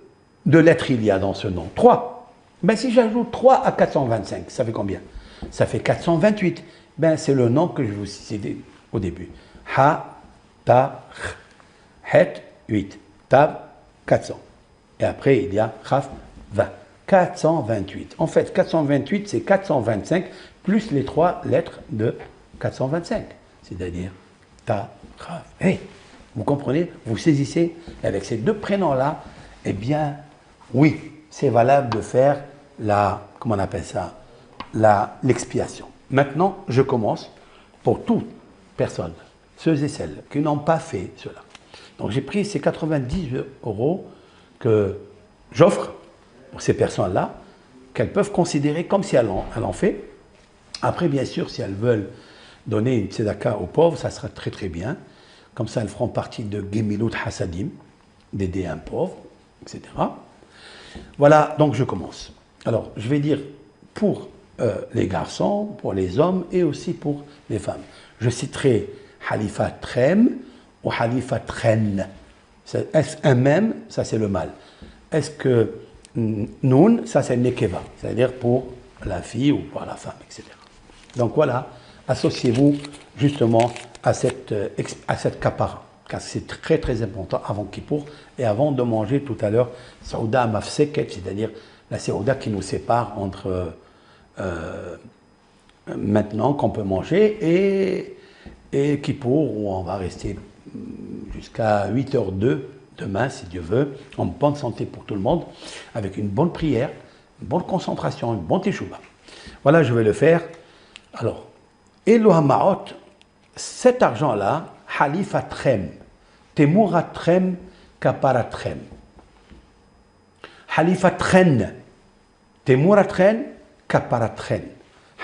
lettres il y a dans ce nom? 3. Ben, si j'ajoute 3 à 425, ça fait combien? Ça fait 428. Ben, c'est le nom que je vous citais au début. Ha, ta, het, 8. Tab, 400. Et après, il y a Chaf, 20. 428. En fait, 428, c'est 425 plus les 3 lettres de 425. C'est-à-dire ta, Chaf. Hey, vous comprenez? Vous saisissez? Et avec ces deux prénoms-là, eh bien, oui, c'est valable de faire comment on appelle ça? L'expiation. Maintenant, je commence pour toute personne, ceux et celles qui n'ont pas fait cela. Donc, j'ai pris ces 90 € que j'offre pour ces personnes-là, qu'elles peuvent considérer comme si elles en fait. Après, bien sûr, si elles veulent donner une tzedaka aux pauvres, ça sera très très bien. Comme ça, elles feront partie de Gemilut Hasadim, d'aider un pauvre, etc. Voilà, donc je commence. Alors, je vais dire pour les garçons, pour les hommes et aussi pour les femmes. Je citerai Halifa Trem ou Halifa Tren. Est-ce un même? Ça, c'est le mâle. Est-ce que Noun? Ça, c'est Nekeva, c'est-à-dire pour la fille ou pour la femme, etc. Donc voilà, associez-vous justement à cette kapara, car c'est très très important avant Kippour et avant de manger tout à l'heure Saouda Mafseket, c'est-à-dire la Saouda qui nous sépare entre maintenant qu'on peut manger et Kippour où on va rester jusqu'à 8h02 demain si Dieu veut, en bonne santé pour tout le monde, avec une bonne prière, une bonne concentration, une bonne teshuva. Voilà, je vais le faire. Alors, Elohim Ma'ot, cet argent-là, Halifa Trem, Temura Trem, Kapara Trem. Halifa Tren, Temura Tren, Kapara Tren.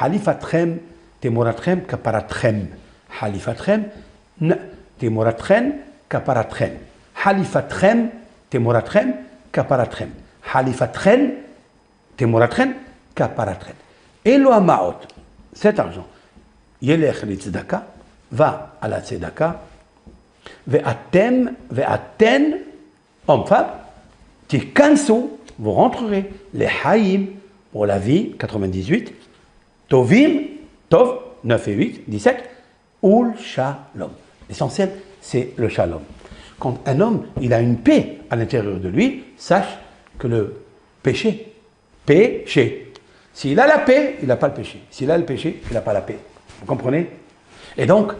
Halifa Trem, Temura Trem, Kapara Trem. Halifa Trem, Temura Tren, Kapara Tren. Halifa Trem, Temura Trem, Kapara Trem. Halifa Tren, Temura Tren, Kapara Tren. Elohim Ma'ot, cet argent, Yelech li tzedaka, va à la tzedaka, ve'atem, ve'aten, homme-femme, tikansu, vous rentrerez, les haïm, pour la vie, 98, tovim, tov, 9 et 8, 17, ul shalom. L'essentiel, c'est le shalom. Quand un homme, il a une paix à l'intérieur de lui, sache que le péché, s'il a la paix, il n'a pas le péché. S'il a le péché, il n'a pas la paix. Vous comprenez? Et donc,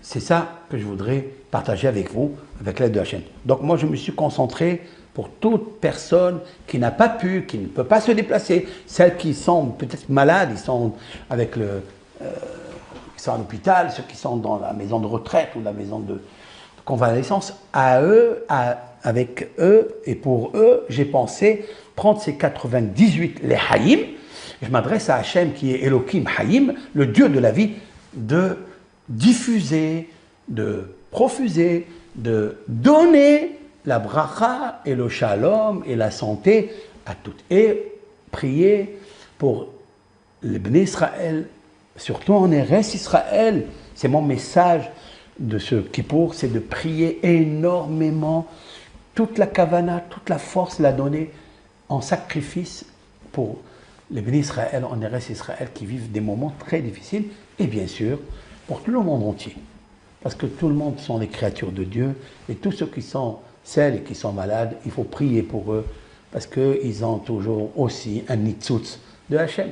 C'est ça que je voudrais partager avec vous, avec l'aide de Hachem. Donc moi, je me suis concentré pour toute personne qui n'a pas pu, qui ne peut pas se déplacer, celles qui sont peut-être malades, ils sont avec qui sont à l'hôpital, ceux qui sont dans la maison de retraite ou la maison de convalescence, à eux, avec eux et pour eux, j'ai pensé prendre ces 98 les Hayim. Je m'adresse à Hachem qui est Elohim Hayim, le Dieu de la vie, de diffuser, de profuser, de donner la bracha et le shalom et la santé à toutes. Et prier pour les Bnei Israël, surtout en Eretz Israël. C'est mon message de ce Kippour, c'est de prier énormément, toute la kavana, toute la force la donner en sacrifice pour les Bnei Israël en Eretz Israël qui vivent des moments très difficiles et bien sûr pour tout le monde entier. Parce que tout le monde sont des créatures de Dieu et tous ceux qui sont celles qui sont malades, il faut prier pour eux parce qu'ils ont toujours aussi un nitzutz de Hachem.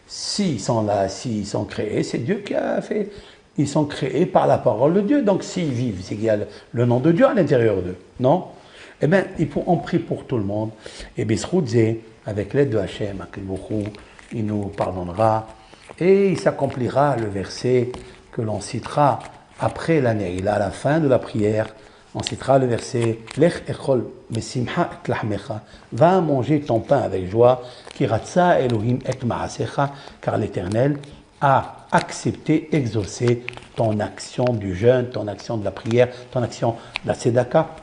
S'ils sont là, s'ils sont créés, c'est Dieu qui a fait. Ils sont créés par la parole de Dieu. Donc s'ils vivent, c'est qu'il y a le nom de Dieu à l'intérieur d'eux. Non? Eh bien, on prie pour tout le monde. Et Bisroudze, avec l'aide de Hachem, il nous pardonnera et il s'accomplira le verset que l'on citera après l'année. À la fin de la prière, on citera le verset Lech echol mesimcha et lahmecha. Va manger ton pain avec joie, kiratza Elohim et maasecha, car l'Éternel a accepté, exaucé ton action du jeûne, ton action de la prière, ton action de la tzedaka,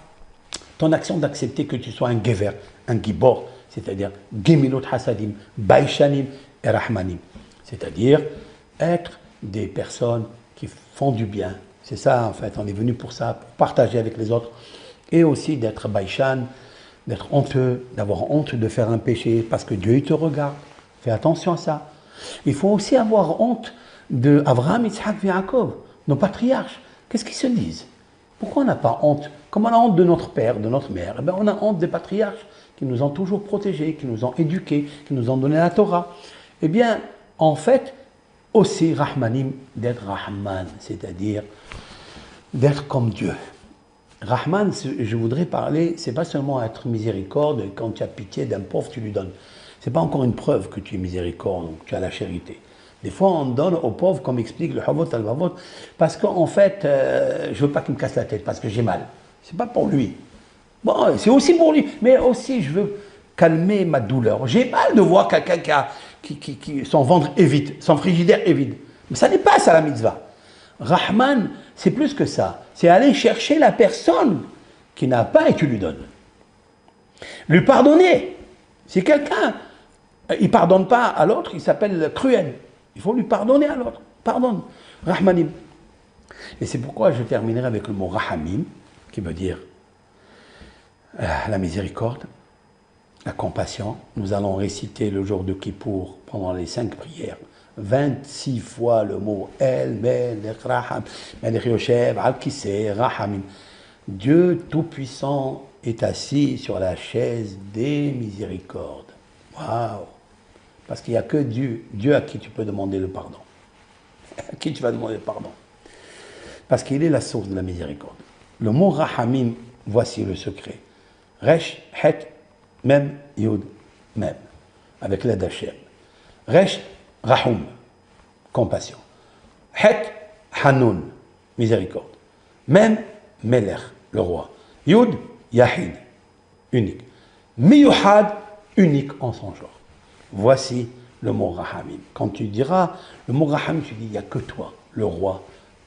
ton action d'accepter que tu sois un gever, un gibor, c'est-à-dire gemilot hasadim, baishanim et rahmanim, c'est-à-dire être des personnes qui font du bien. C'est ça, en fait, on est venu pour ça, pour partager avec les autres, et aussi d'être baïchan, d'être honteux, d'avoir honte de faire un péché, parce que Dieu, il te regarde. Fais attention à ça. Il faut aussi avoir honte de Abraham, Yitzhak et Yaakov, nos patriarches. Qu'est-ce qu'ils se disent? Pourquoi on n'a pas honte? Comme on a honte de notre père, de notre mère, eh bien, on a honte des patriarches qui nous ont toujours protégés, qui nous ont éduqués, qui nous ont donné la Torah. Eh bien, en fait, aussi Rahmanim, d'être Rahman, c'est-à-dire d'être comme Dieu. Rahman, je voudrais parler, c'est pas seulement être miséricorde, quand tu as pitié d'un pauvre, tu lui donnes. C'est pas encore une preuve que tu es miséricorde, donc tu as la charité. Des fois, on donne aux pauvres, comme explique le Havot al-Vavot, parce qu'en fait, je veux pas qu'il me casse la tête, parce que j'ai mal. C'est pas pour lui. Bon, c'est aussi pour lui, mais aussi je veux calmer ma douleur. J'ai mal de voir quelqu'un qui son ventre est vide, son frigidaire est vide. Mais ça n'est pas ça la mitzvah. Rahman, c'est plus que ça. C'est aller chercher la personne qui n'a pas et tu lui donnes. Lui pardonner. Si quelqu'un, il ne pardonne pas à l'autre, il s'appelle cruel. Il faut lui pardonner à l'autre. Pardonne. Rahmanim. Et c'est pourquoi je terminerai avec le mot Rahamim, qui veut dire la miséricorde, la compassion. Nous allons réciter le jour de Kippour pendant les 5 prières 26 fois le mot El, Melech, Raham, Melech Yoshev, Al-Kiseh, Rahamim. Dieu Tout-Puissant est assis sur la chaise des miséricordes. Waouh! Parce qu'il n'y a que Dieu à qui tu peux demander le pardon. À qui tu vas demander le pardon. Parce qu'il est la source de la miséricorde. Le mot Rahamim, voici le secret. Resh, Het, Mem, Yud, Mem. Avec l'aide d'Hachem. Resh, Rahum, compassion. Het, Hanoun, miséricorde. Mem, Melech, le roi. Yud, Yahid, unique. Miyuhad, unique en son genre. Voici le mot Rahamim. Quand tu diras le mot Rahamim, tu dis il n'y a que toi, le roi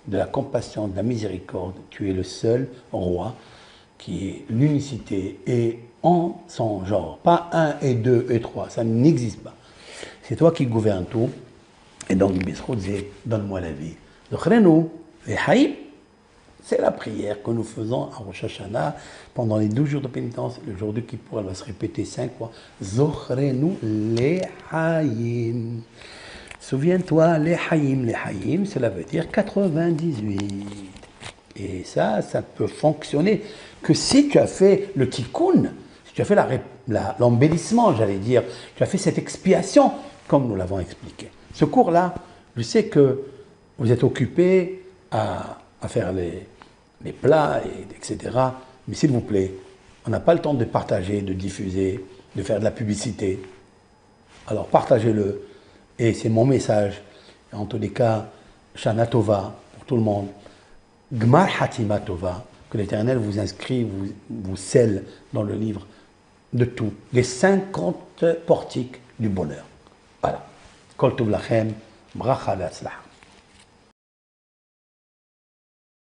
de la compassion, de la miséricorde. Tu es le seul roi qui est l'unicité et en son genre. Pas 1 et 2 et 3, ça n'existe pas. C'est toi qui gouvernes tout. Et donc, Bisroudze, donne-moi la vie. Zochrenu, les haïm, c'est la prière que nous faisons à Rosh Hashanah pendant les 12 jours de pénitence. Le jour de Kippour, elle va se répéter 5 fois. Zochrenu, les haïm. Souviens-toi, les haïm, cela veut dire 98. Et ça peut fonctionner que si tu as fait le tikkun, si tu as fait l'embellissement, j'allais dire, tu as fait cette expiation, comme nous l'avons expliqué. Ce cours-là, je sais que vous êtes occupés à à faire les plats, etc. Mais s'il vous plaît, on n'a pas le temps de partager, de diffuser, de faire de la publicité. Alors partagez-le. Et c'est mon message. En tous les cas, Shana Tova pour tout le monde. Gmar Hatima Tova. Que l'Éternel vous inscrit, vous scelle dans le livre de tout. Les 50 portiques du bonheur. Voilà. Kol Tov Lachem, Bracha Ve'atzlacha.